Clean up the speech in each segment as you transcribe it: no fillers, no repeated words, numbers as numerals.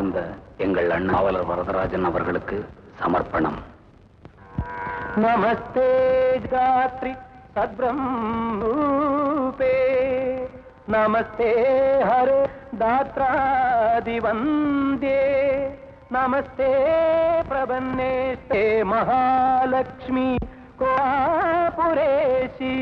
இருந்த எங்கள் அண்ணன் காவலர் வரதராஜன் அவர்களுக்கு சமர்ப்பணம். நமஸ்தே காத்ரி சத்பிரம்மே, நமஸ்தே ஹரே தாத்ராதி வந்தே, நமஸ்தே பிரபன்னேஸ்தே மகாலட்சுமி கோபுரேசி.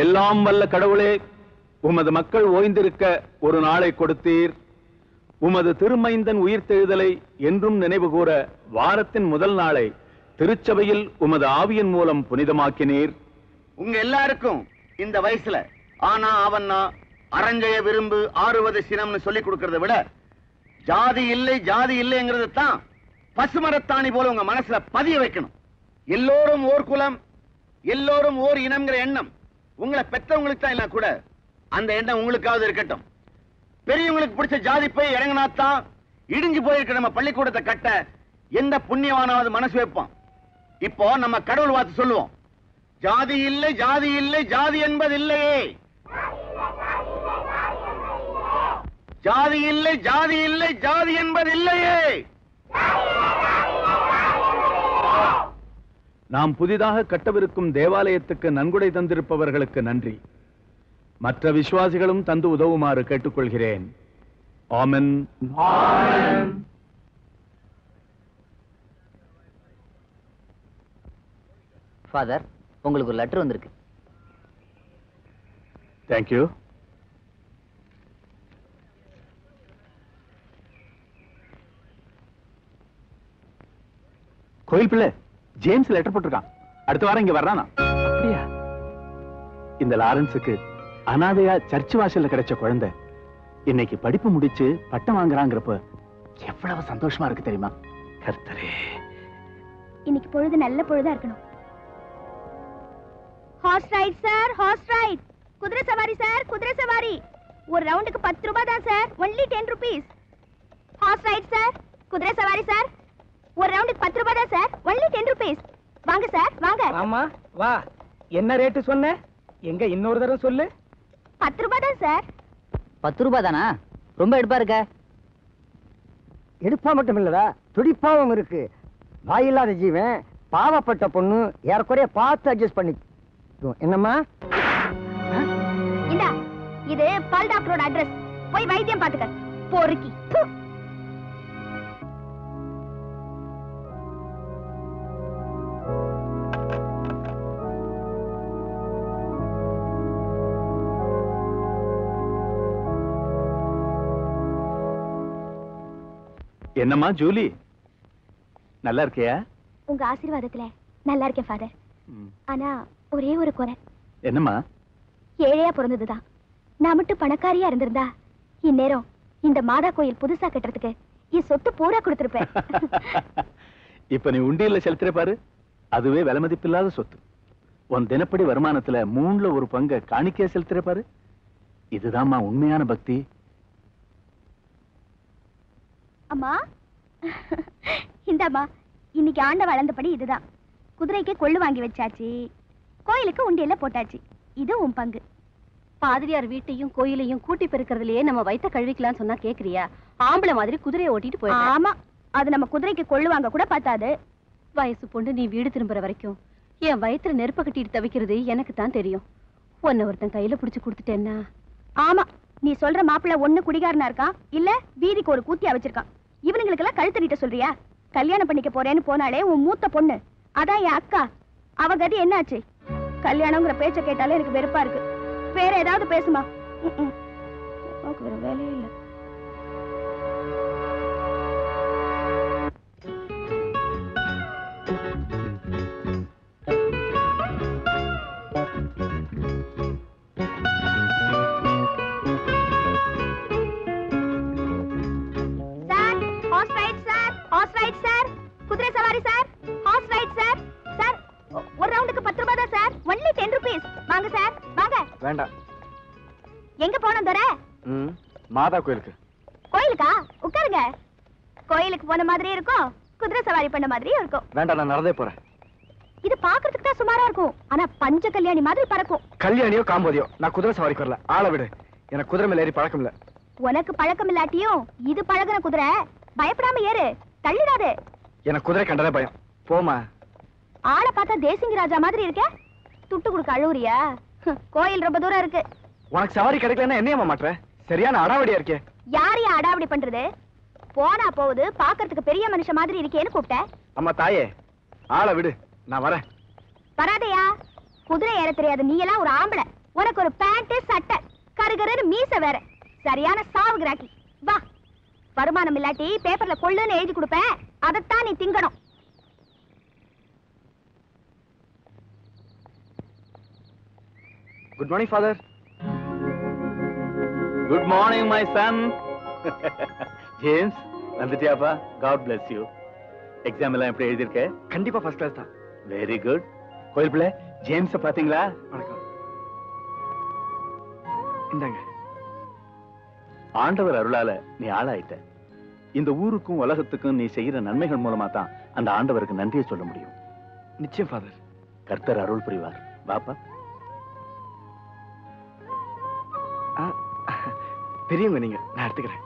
எல்லாம் வல்ல கடவுளே, உமது மக்கள் ஓய்ந்திருக்க ஒரு நாளை கொடுத்தீர். உமது திருமைந்தன் உயிர்த்தெழுதலை என்றும் நினைவு கூற வாரத்தின் முதல் நாளை திருச்சபையில் உமது ஆவியின் மூலம் புனிதமாக்கினீர். உங்க எல்லாருக்கும் இந்த வயசுல ஆனா அவன்னா அரஞ்சய விரும்பு ஆறுவது சினம்னு சொல்லி கொடுக்கறத விட ஜாதி இல்லை ஜாதி இல்லைங்கிறது தான் பசுமரத்தாணி போல உங்க மனசுல பதிய வைக்கணும். எல்லோரும் ஓர் குலம், எல்லோரும் ஓர் இனம்ங்கிற எண்ணம் உங்களை பெற்றவங்களுக்கு தான் இல்ல கூட அந்த எண்ணம் உங்களுக்காவது இருக்கட்டும். பெரியவங்களுக்கு பிடிச்ச ஜாதி போய் இறங்கினாத்தான் இடிஞ்சு போயிருக்க நம்ம பள்ளிக்கூடத்தை கட்ட எந்த புண்ணியவானாவது மனசு வைப்பான். இப்போ நம்ம கடவுள் வார்த்தை சொல்லுவோம், ஜாதி இல்லை ஜாதி இல்லை ஜாதி என்பது இல்லையே, ஜாதி இல்லை ஜாதி இல்லை ஜாதி என்பது இல்லையே. நாம் புதிதாக கட்டவிருக்கும் தேவாலயத்துக்கு நன்கொடை தந்திருப்பவர்களுக்கு நன்றி. மற்ற விசுவாசிகளும் தந்து உதவுமாறு கேட்டுக்கொள்கிறேன். ஆமென். ஃபாதர், உங்களுக்கு ஒரு லெட்டர் வந்திருக்கு. தேங்க்யூ. கோயில் பிள்ளை ஜேம்ஸ் லெட்டர் போட்டிருக்கான். அடுத்த வாரம் இங்க வர்றானா? அப்படியா? இந்த லாரன்ஸுக்கு அனாதையா சர்ச் வாசல்ல கிடைச்ச குழந்தை இன்னைக்கு படிப்பு முடிச்சு பட்டம் வாங்குறாங்கிறப்ப எவ்வளவு சந்தோஷமா இருக்கு தெரியுமா? கர்த்தரே, இன்னைக்கு பொழுது நல்ல பொழுதா இருக்கணும். Horse ride sir, horse ride. குதிரை சவாரி சார், குதிரை சவாரி. ஒரு ரவுண்டுக்கு 10 ரூபாய் தான் sir, only 10 rupees. Horse ride sir, குதிரை சவாரி சார். ஒரு ரவுண்டுக்கு 10 ரூபாய் தான் சார், ஒன்லி 10 rupees. வாங்க சார், வாங்க. ஆமா வா. என்ன ரேட்டு சொன்ன? எங்க இன்னொரு தடவை சொல்லு. 10 ரூபாய் தான் சார். 10 ரூபாய் தானா? ரொம்ப எடுப்பா இருக்க. எடுப்பா மட்டும் இல்லடா, துடிப்பாவும் இருக்கு. வாயில்லாத ஜீவன், பாவப்பட்ட பொண்ணு, ஏறக்குறைய பார்த்து அட்ஜஸ்ட் பண்ணி. என்னம்மா? இந்தா, இது பால் டாக்டரோட அட்ரஸ். போய் வைத்தியம் பாத்துக்க. பொறுக்கி. என்னம்மா ஜூலி, நல்லா இருக்கியா? உங்க ஆசீர்வாதத்துல நல்லா இருக்கேன் ஃபாதர். ஆனா ஒரே ஒரு குறை. என்னம்மா? ஏழையா பிறந்ததுதான். நான் மட்டும் பணக்காரியா இருந்திருந்தா இந்நேரம் இந்த மாதா கோயில் புதுசா கட்டுறதுக்கு என் சொத்து பூரா கொடுத்திருப்பேன். இப்ப நீ உண்டியல்ல செலுத்துற பாரு, அதுவே விலை மதிப்பில்லாத சொத்து. உன் தினப்படி வருமானத்துல 3ல 1 பங்கை காணிக்கையா செலுத்துற பாரு, இதுதான்மா உண்மையான பக்தி. அம்மா, இந்தாம்மா, இன்னைக்கு ஆண்ட வளர்ந்தபடி இதுதான். குதிரைக்கு கொள்ளு வாங்கி வச்சாச்சு, கோயிலுக்கு உண்டியல்ல போட்டாச்சு. இது உன் பங்கு. பாதிரியார் வீட்டையும் கோயிலையும் கூட்டி பெருக்கிறதுலயே நம்ம வயித்த கழுவிக்கலாம் சொன்னா கேக்குறியா? ஆம்பளை மாதிரி குதிரையை ஓட்டிட்டு போயிடு. ஆமா, அது நம்ம குதிரைக்கு கொள்ளு வாங்க கூட பார்த்தாது. வயசு பொண்ணு நீ வீடு திரும்புற வரைக்கும் என் வயித்துல நெருப்ப கட்டிட்டு தவிக்கிறது எனக்கு தான் தெரியும். உன்னை ஒருத்தன் கையில புடிச்சு கொடுத்துட்டேன்னா? ஆமா, நீ சொல்ற மாப்பிள்ள ஒண்ணு குடிகாரனா இருக்கான், இல்ல வீதிக்கு ஒரு கூத்தியா வச்சிருக்கான். இவனுங்களுக்கெல்லாம் கழுத்தடிட்ட சொல்றியா? கல்யாணம் பண்ணிக்க போறேன்னு போனாலே உன் மூத்த பொண்ணு, அதான் என் அக்கா. அவ கதி என்னாச்சு? கல்யாணம்ங்கிற பேச்ச கேட்டாலே எனக்கு வெறுப்பா இருக்கு. வேற ஏதாவது பேசுமா? வேற வேலையே இல்ல. குதிரை சவாரி sir, horse ride sir. Sir, ஒரு ரவுண்டுக்கு 10 ரூபாய் தான் சார், ஒன்லி 10 rupees. வாங்க சார், வாங்க. வேண்டாம். எங்க போனோம் தோர? மாதா கோயிலுக்கு. கோயிலுக்கா? உட்காருங்க. கோயிலுக்கு போன மாதிரி இருக்கும், குதிரை சவாரி பண்ண மாதிரியும் இருக்கும். வேண்டாம், நான் நடந்தே போறேன். இது பாக்குறதுக்கு தான் சுமாரா இருக்கும், ஆனா பஞ்ச கல்யாணி மாதிரி பறக்கும். கல்யாணியோ காம்போதியோ, நான் குதிரை சவாரிக்கு வரல. ஆள விடு, எனக்கு குதிரை மேல ஏறி பழக்கம் இல்ல. உனக்கு பழக்கம் இல்லாட்டியும் இது பழகுன குதிரை. பயப்படாம ஏறு, தள்ளிடாது. எனக்கு குதிரை கண்டதே பயம். போமா. ஆளை பார்த்தா தேசிங்க ராஜா மாதிரி இருக்க. துட்டு கொடுக்க அழுவுறியா? கோயில் ரொம்ப தூரம் இருக்கு. உனக்கு சவாரி கிடைக்கலன்னா என்னையமா மாட்ற? சரியான அடாவடியா இருக்கே. யாரையா அடாவடி பண்றது? போனா போகுது, பாக்குறதுக்கு பெரிய மனுஷன் மாதிரி இருக்கேன்னு கூப்பிட்ட. அம்மா தாயே, ஆளை விடு, நான் வரேன். வராதையா? குதிரை ஏற தெரியாது நீ எல்லாம் ஒரு ஆம்பளை. உனக்கு ஒரு பேண்ட் சட்டை, கருகருன்னு மீச வேற. சரியான சாவு கிராக்கி. வா. வருமானம் இல்லாட்டி பேப்பர்ல கொள்ளுன்னு எழுதி கொடுப்பேன், அதைத்தான் நீ திங்கணும். Good morning father. Good morning my son. James, வந்துட்டியாப்பா? God bless you. எக்ஸாம் எல்லாம் எப்படி எழுதிருக்க? கண்டிப்பா ஃபர்ஸ்ட் கிளாஸ் தான். Very good. கோயில் பிள்ளை, ஜேம்ஸ பாத்தீங்களா? வணக்கம். இந்தாங்க. ஆண்டவர் அருளால நீ ஆளாயிட்ட. இந்த ஊருக்கும் உலகத்துக்கும் நீ செய்யற நன்மைகள் மூலமா தான் அந்த ஆண்டவருக்கு நன்றியை சொல்ல முடியும். நிச்சயம் ஃபாதர். கர்த்தர் அருள் புரிவார். பாப்பா. பெரியவங்க நீங்க, நான் எடுத்துக்கிறேன்.